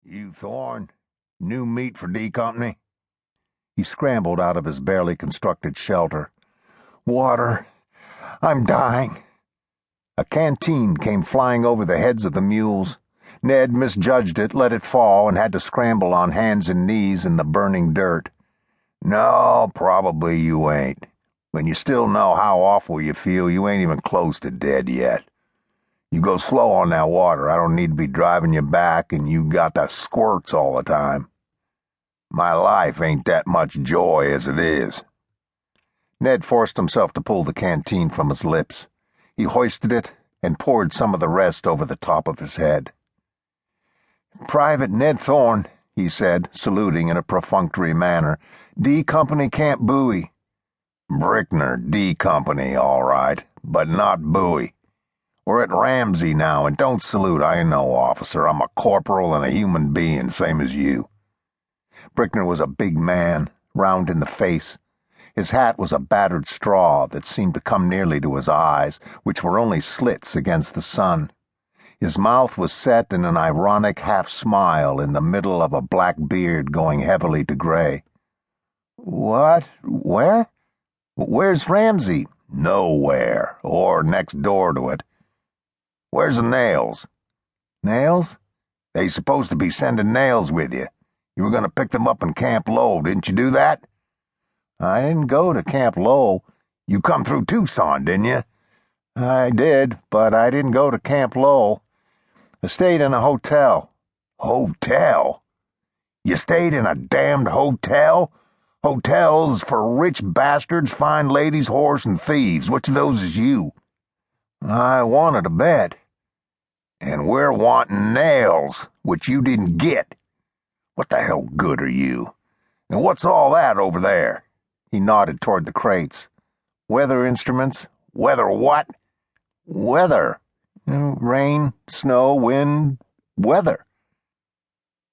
You, Thorne? New meat for D Company? He scrambled out of his barely constructed shelter. Water. I'm dying. A canteen came flying over the heads of the mules. Ned misjudged it, let it fall, and had to scramble on hands and knees in the burning dirt. No, probably you ain't. When you still know how awful you feel, you ain't even close to dead yet. You go slow on that water. I don't need to be driving you back, and you got the squirts all the time. My life ain't that much joy as it is. Ned forced himself to pull the canteen from his lips. He hoisted it and poured some of the rest over the top of his head. Private Ned Thorne, he said, saluting in a perfunctory manner. D Company can't buoy. Brickner, D Company, all right, but not buoy. We're at Ramsey now, and don't salute. I know, officer. I'm a corporal and a human being, same as you. Brickner was a big man, round in the face. His hat was a battered straw that seemed to come nearly to his eyes, which were only slits against the sun. His mouth was set in an ironic half-smile in the middle of a black beard going heavily to gray. What? Where? Where's Ramsey? Nowhere, or next door to it. Where's the nails? Nails? They supposed to be sending nails with you. You were going to pick them up in Camp Lowell, didn't you do that? I didn't go to Camp Lowell. You come through Tucson, didn't you? I did, but I didn't go to Camp Lowell. I stayed in a hotel. Hotel? You stayed in a damned hotel? Hotels for rich bastards, fine ladies, whores, and thieves. Which of those is you? I wanted a bed. And we're wanting nails, which you didn't get. What the hell good are you? And what's all that over there? He nodded toward the crates. Weather instruments. Weather what? Weather. Rain, snow, wind, weather.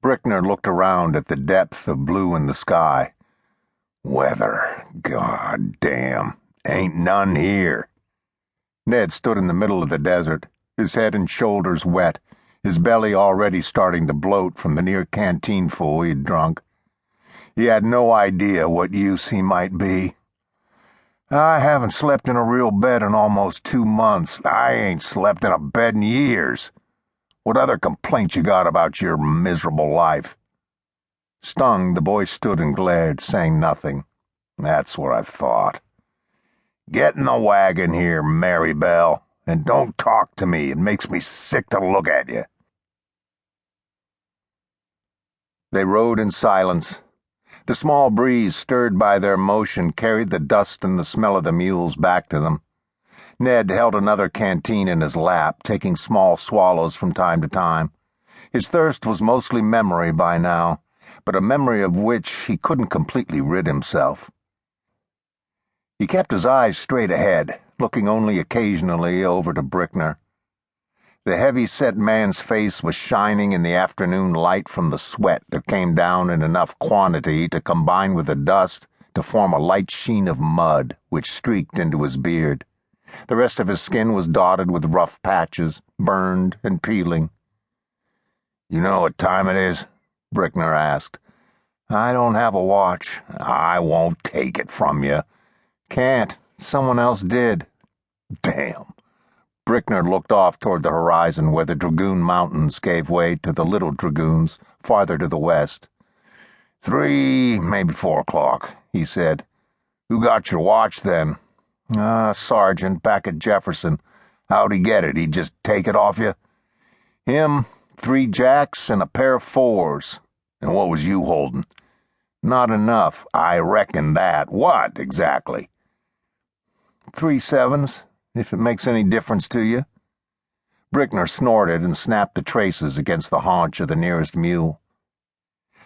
Brickner looked around at the depth of blue in the sky. Weather. God damn. Ain't none here. Ned stood in the middle of the desert, his head and shoulders wet, his belly already starting to bloat from the near canteen full he'd drunk. He had no idea what use he might be. I haven't slept in a real bed in almost 2 months. I ain't slept in a bed in years. What other complaints you got about your miserable life? Stung, the boy stood and glared, saying nothing. That's what I thought. Get in the wagon here, Mary Bell, and don't talk to me. It makes me sick to look at you. They rode in silence. The small breeze stirred by their motion carried the dust and the smell of the mules back to them. Ned held another canteen in his lap, taking small swallows from time to time. His thirst was mostly memory by now, but a memory of which he couldn't completely rid himself. He kept his eyes straight ahead, looking only occasionally over to Brickner. The heavy-set man's face was shining in the afternoon light from the sweat that came down in enough quantity to combine with the dust to form a light sheen of mud which streaked into his beard. The rest of his skin was dotted with rough patches, burned and peeling. You know what time it is? Brickner asked. I don't have a watch. I won't take it from you. Can't. Someone else did. Damn. Brickner looked off toward the horizon where the Dragoon Mountains gave way to the Little Dragoons farther to the west. 3, maybe 4 o'clock, he said. Who got your watch then? Sergeant back at Jefferson. How'd he get it? He'd just take it off you? Him, 3 jacks and a pair of 4s. And what was you holding? Not enough. I reckon that. What, exactly? 3 7s, if it makes any difference to you. Brickner snorted and snapped the traces against the haunch of the nearest mule.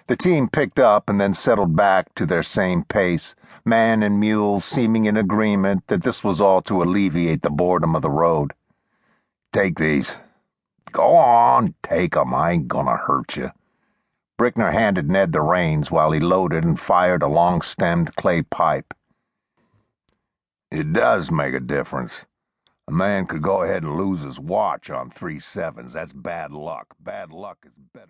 The team picked up and then settled back to their same pace, man and mule seeming in agreement that this was all to alleviate the boredom of the road. Take these. Go on, take 'em. I ain't gonna hurt you. Brickner handed Ned the reins while he loaded and fired a long-stemmed clay pipe. It does make a difference. A man could go ahead and lose his watch on 3 7s. That's bad luck. Bad luck is better.